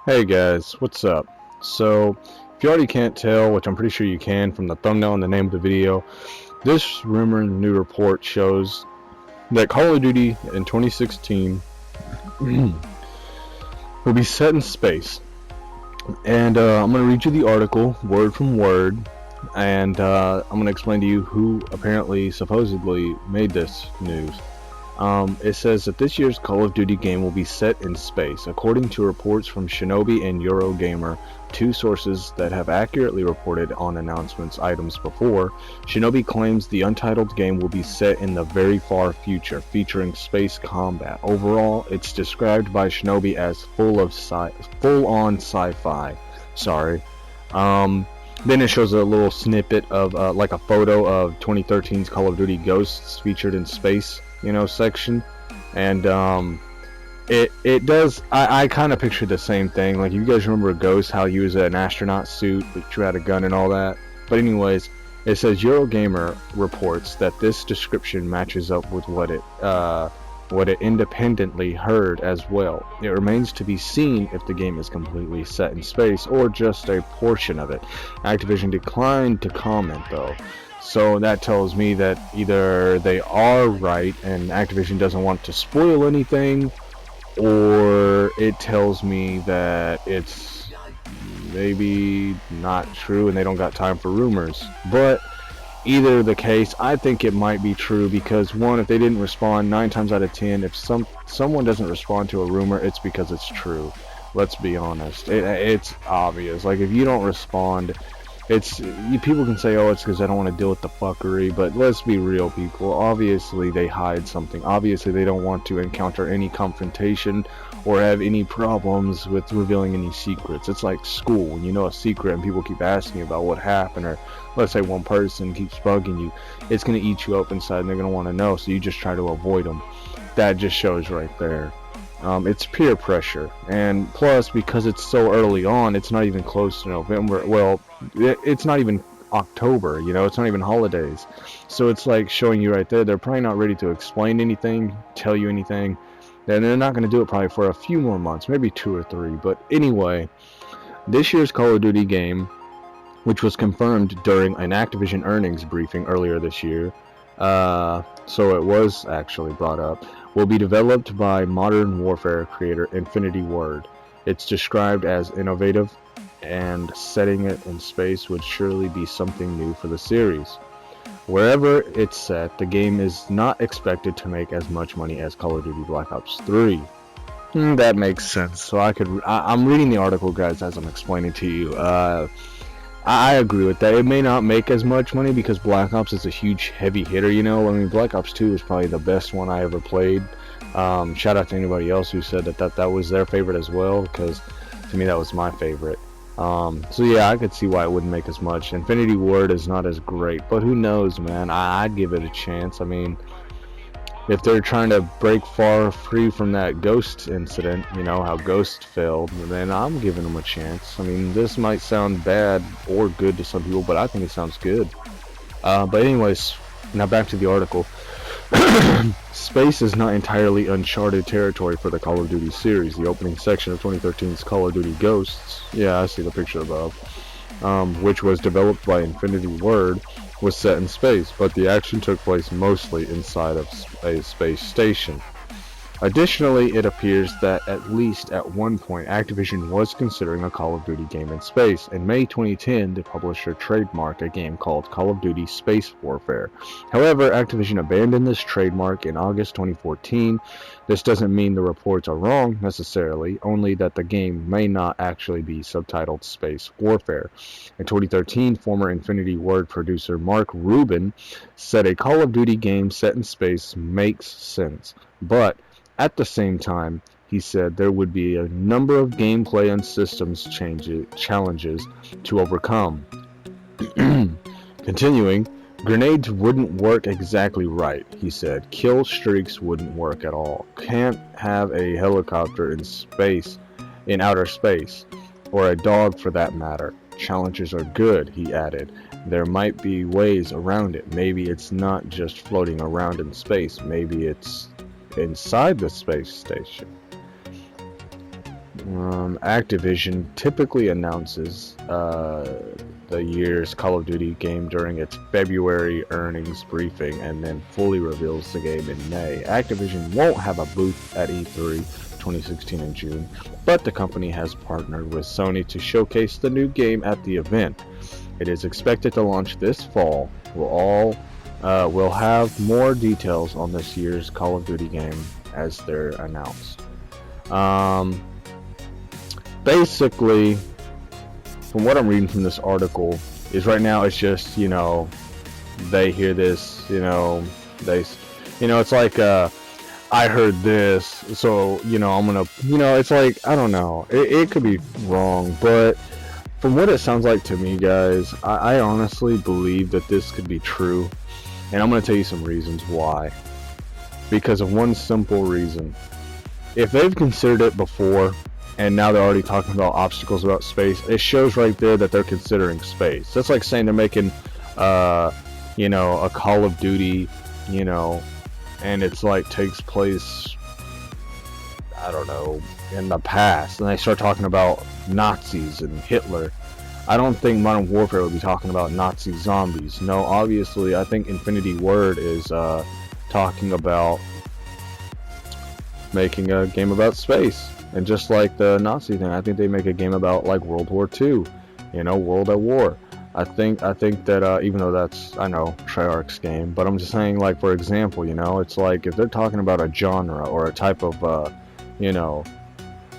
Hey guys, what's up? So, if you already can't tell, which I'm pretty sure you can from the thumbnail and the name of the video, this rumor new report shows that Call of Duty in 2016 will be set in space. And I'm going to read you the article word from word, and I'm going to explain to you who apparently, supposedly, made this news. It says that this year's Call of Duty game will be set in space, according to reports from Shinobi and Eurogamer, two sources that have accurately reported on announcements items before. Shinobi claims the untitled game will be set in the very far future, featuring space combat. Overall, it's described by Shinobi as full-on sci-fi. Sorry. Then it shows a little snippet of like a photo of 2013's Call of Duty Ghosts featured in space, section, and it does. I kind of pictured the same thing. Like, you guys remember Ghost, how he was an astronaut suit, but you had a gun and all that. But anyways, it says Eurogamer reports that this description matches up with what it independently heard as well. It remains to be seen if the game is completely set in space or just a portion of it. Activision declined to comment though, so that tells me that either they are right and Activision doesn't want to spoil anything, or it tells me that it's maybe not true and they don't got time for rumors. But either the case, I think it might be true, because one, if they didn't respond, 9 times out of 10, if someone doesn't respond to a rumor, it's because it's true. Let's be honest. It's obvious. Like, if you don't respond, people can say, oh, it's because I don't want to deal with the fuckery, but let's be real, people. Obviously they hide something. Obviously they don't want to encounter any confrontation or have any problems with revealing any secrets. It's like school, when you know a secret and people keep asking you about what happened, or let's say one person keeps bugging you, it's going to eat you up inside and they're going to want to know, so you just try to avoid them. That just shows right there. It's peer pressure, and plus, because it's so early on, it's not even close to November. Well, it's not even October, it's not even holidays. So it's like showing you right there, they're probably not ready to explain anything, tell you anything, and they're not going to do it probably for a few more months, maybe 2 or 3. But anyway, this year's Call of Duty game, which was confirmed during an Activision earnings briefing earlier this year, so it was actually brought up, will be developed by Modern Warfare creator Infinity Ward. It's described as innovative, and setting it in space would surely be something new for the series. Wherever it's set, the game is not expected to make as much money as Call of Duty Black Ops 3. That makes sense. So I'm reading the article, guys, as I'm explaining to you. I agree with that. It may not make as much money because Black Ops is a huge heavy hitter, I mean, Black Ops 2 is probably the best one I ever played. Shout out to anybody else who said that was their favorite as well, because to me that was my favorite. So yeah, I could see why it wouldn't make as much. Infinity Ward is not as great, but who knows, man. I'd give it a chance. I mean, if they're trying to break far free from that Ghost incident, how Ghost failed, then I'm giving them a chance. I mean, this might sound bad or good to some people, but I think it sounds good. But anyways, now back to the article. Space is not entirely uncharted territory for the Call of Duty series. The opening section of 2013's Call of Duty Ghosts, yeah, I see the picture above, which was developed by Infinity Ward, was set in space, but the action took place mostly inside of a space station. Additionally, it appears that at least at one point Activision was considering a Call of Duty game in space. In May 2010, the publisher trademarked a game called Call of Duty Space Warfare. However, Activision abandoned this trademark in August 2014. This doesn't mean the reports are wrong necessarily, only that the game may not actually be subtitled Space Warfare. In 2013, former Infinity Ward producer Mark Rubin said a Call of Duty game set in space makes sense, but at the same time, he said there would be a number of gameplay and systems challenges to overcome. Continuing, grenades wouldn't work exactly right, he said. Kill streaks wouldn't work at all. Can't have a helicopter in outer space, or a dog for that matter. Challenges are good, he added. There might be ways around it. Maybe it's not just floating around in space. Maybe it's inside the space station. Activision typically announces the year's Call of Duty game during its February earnings briefing and then fully reveals the game in May. Activision won't have a booth at E3 2016 in June, but the company has partnered with Sony to showcase the new game at the event. It is expected to launch this fall. We'll have more details on this year's Call of Duty game as they're announced. Basically, from what I'm reading from this article, is right now it's just, they hear this, it's like, I heard this, so, I'm gonna, it's like, I don't know, it could be wrong, but from what it sounds like to me, guys, I honestly believe that this could be true, and I'm gonna tell you some reasons why. Because of one simple reason. If they've considered it before, and now they're already talking about obstacles about space, it shows right there that they're considering space. That's like saying they're making, a Call of Duty, and it's like takes place, I don't know, in the past, and they start talking about Nazis and Hitler. I don't think Modern Warfare would be talking about Nazi zombies. No, obviously, I think Infinity Ward is talking about making a game about space. And just like the Nazi thing, I think they make a game about like World War II, World at War. I think that even though that's, I know, Treyarch's game, but I'm just saying, like, for example, it's like if they're talking about a genre or a type of,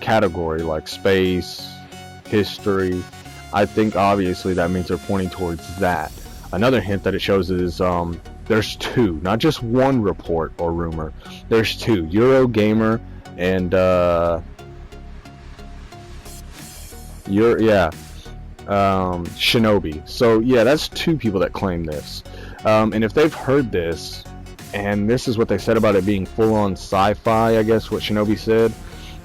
category like space, history, I think obviously that means they're pointing towards that. Another hint that it shows is there's two, not just one report or rumor. There's two, Eurogamer and Shinobi. So yeah, that's two people that claim this. And if they've heard this, and this is what they said about it being full-on sci-fi, I guess what Shinobi said,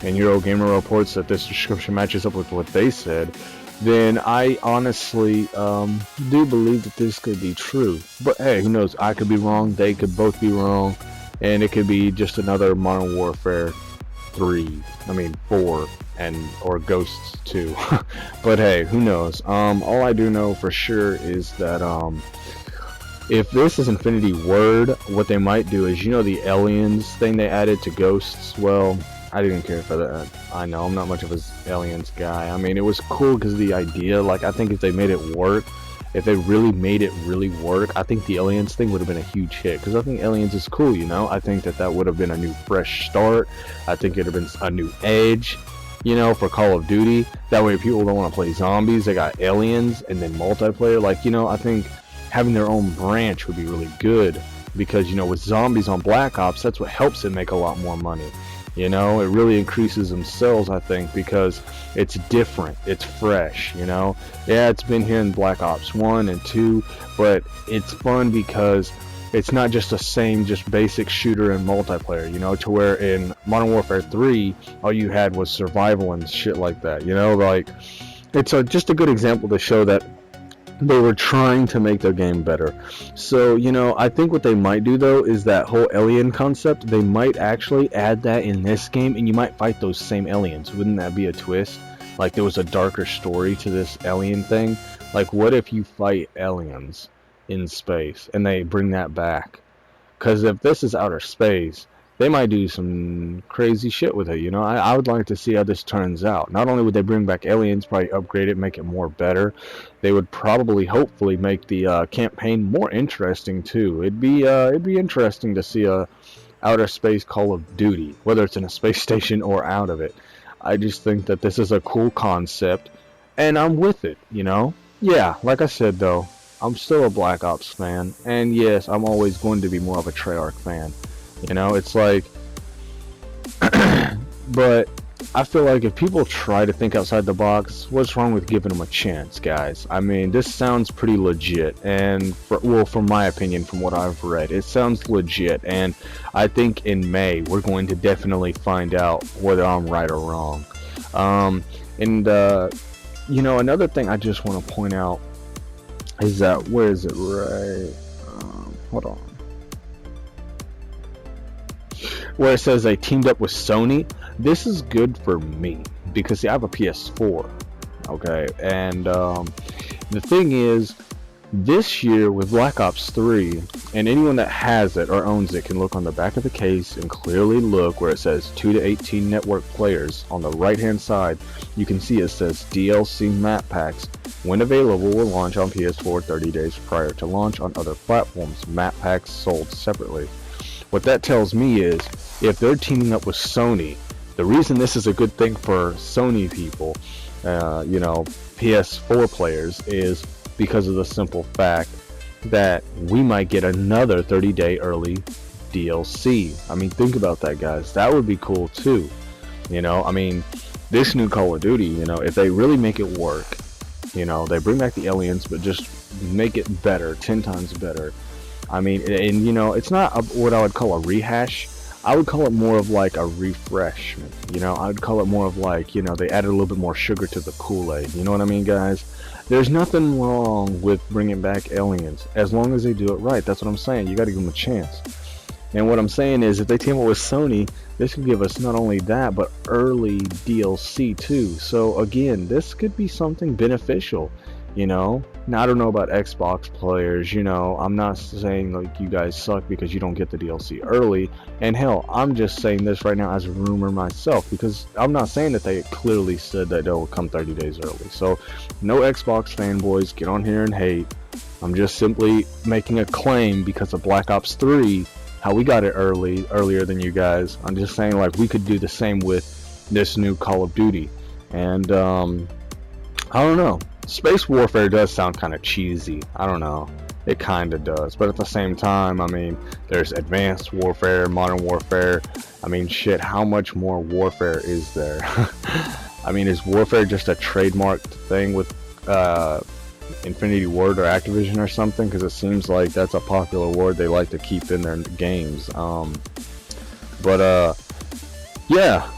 and Eurogamer reports that this description matches up with what they said, then I honestly do believe that this could be true. But hey, who knows? I could be wrong, they could both be wrong, and it could be just another Modern Warfare 4, or Ghosts 2. But hey, who knows? All I do know for sure is that if this is Infinity Ward, what they might do is, the aliens thing they added to Ghosts, well, I didn't care for that. I know, I'm not much of an aliens guy. I mean, it was cool because of the idea. Like, I think if they made it work, if they really made it really work, I think the aliens thing would have been a huge hit. Because I think aliens is cool, I think that would have been a new fresh start. I think it would have been a new edge, for Call of Duty. That way people don't want to play zombies, they got aliens, and then multiplayer. Like, I think having their own branch would be really good. Because, with zombies on Black Ops, that's what helps it make a lot more money. It really increases them sales, I think, because it's different, it's fresh, Yeah, it's been here in Black Ops 1 and 2, but it's fun because it's not just the same, just basic shooter and multiplayer, to where in Modern Warfare 3, all you had was survival and shit like that, like, it's just a good example to show that they were trying to make their game better. So, I think what they might do, though, is that whole alien concept, they might actually add that in this game, and you might fight those same aliens. Wouldn't that be a twist? Like, there was a darker story to this alien thing? Like, what if you fight aliens in space, and they bring that back? Because if this is outer space, they might do some crazy shit with it, I would like to see how this turns out. Not only would they bring back aliens, probably upgrade it, make it more better, they would probably, hopefully, make the campaign more interesting too. It'd be interesting to see a outer space Call of Duty, whether it's in a space station or out of it. I just think that this is a cool concept, and I'm with it, Yeah, like I said though, I'm still a Black Ops fan, and yes, I'm always going to be more of a Treyarch fan. It's like, but I feel like if people try to think outside the box, what's wrong with giving them a chance, guys? I mean, this sounds pretty legit, and from my opinion, from what I've read, it sounds legit, and I think in May, we're going to definitely find out whether I'm right or wrong. Another thing I just want to point out is that, where is it, right? Hold on. Where it says they teamed up with Sony. This is good for me because see, I have a PS4, okay, and the thing is, this year with Black Ops 3, and anyone that has it or owns it can look on the back of the case and clearly look where it says 2 to 18 network players. On the right hand side, you can see it says DLC map packs. When available, will launch on PS4 30 days prior to launch on other platforms. Map packs sold separately. What that tells me is, if they're teaming up with Sony, the reason this is a good thing for Sony people, you know, PS4 players, is because of the simple fact that we might get another 30-day early DLC. I mean, think about that, guys. That would be cool too. You know, I mean, this new Call of Duty, you know, if they really make it work, you know, they bring back the aliens, but just make it better, 10 times better. I mean, and you know, it's not what I would call a rehash. I would call it more of like a refreshment. You know, I would call it more of like, you know, they added a little bit more sugar to the Kool-Aid. You know what I mean, guys? There's nothing wrong with bringing back aliens, as long as they do it right. That's what I'm saying. You got to give them a chance. And what I'm saying is, if they team up with Sony, this could give us not only that, but early DLC too. So again, this could be something beneficial, you know. Now, I don't know about Xbox players, you know. I'm not saying like you guys suck because you don't get the DLC early. And hell, I'm just saying this right now as a rumor myself, because I'm not saying that they clearly said that they'll come 30 days early. So no Xbox fanboys get on here and hate. I'm just simply making a claim because of Black Ops 3, how we got it earlier than you guys. I'm just saying, like, we could do the same with this new Call of Duty. And I don't know. Space warfare does sound kind of cheesy. I don't know. It kind of does. But at the same time, I mean, there's advanced warfare, modern warfare. I mean, shit, how much more warfare is there? I mean, is warfare just a trademarked thing with Infinity Ward or Activision or something? Because it seems like that's a popular word they like to keep in their games. Yeah.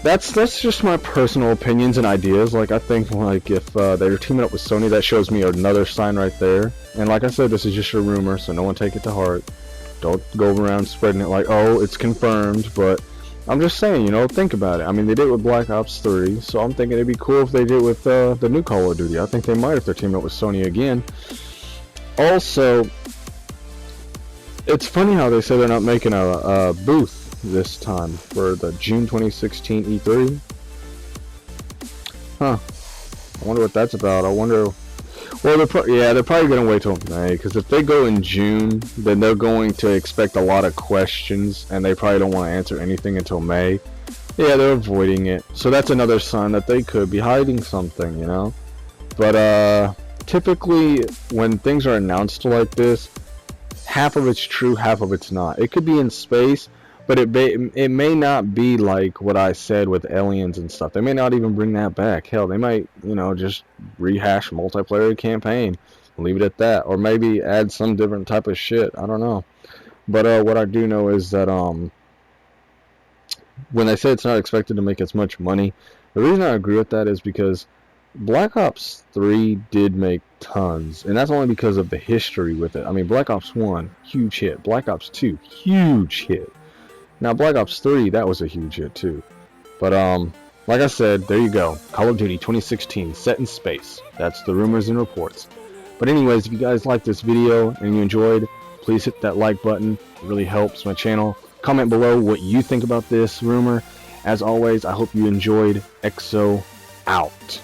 That's just my personal opinions and ideas. Like, I think, like, if they're teaming up with Sony, that shows me another sign right there. And like I said, this is just a rumor, so no one take it to heart. Don't go around spreading it like, oh, it's confirmed. But I'm just saying, you know, think about it. I mean, they did it with Black Ops 3, so I'm thinking it'd be cool if they did it with the new Call of Duty. I think they might if they're teaming up with Sony again. Also, it's funny how they say they're not making a booth this time for the June 2016 E3. Huh. I wonder what that's about. I wonder. Well, they're probably gonna wait till May, because if they go in June, then they're going to expect a lot of questions, and they probably don't want to answer anything until May. Yeah, they're avoiding it. So that's another sign that they could be hiding something, you know. But typically, when things are announced like this, half of it's true, half of it's not. It could be in space, but it may not be like what I said with aliens and stuff. They may not even bring that back. Hell, they might, you know, just rehash multiplayer campaign, leave it at that, or maybe add some different type of shit. I don't know. But what I do know is that when they say it's not expected to make as much money, the reason I agree with that is because Black Ops 3 did make tons, and that's only because of the history with it. I mean, Black Ops 1, huge hit. Black Ops 2, huge hit. Now, Black Ops 3, that was a huge hit too. But like I said, there you go. Call of Duty 2016, set in space. That's the rumors and reports. But anyways, if you guys liked this video and you enjoyed, please hit that like button. It really helps my channel. Comment below what you think about this rumor. As always, I hope you enjoyed. EXO out.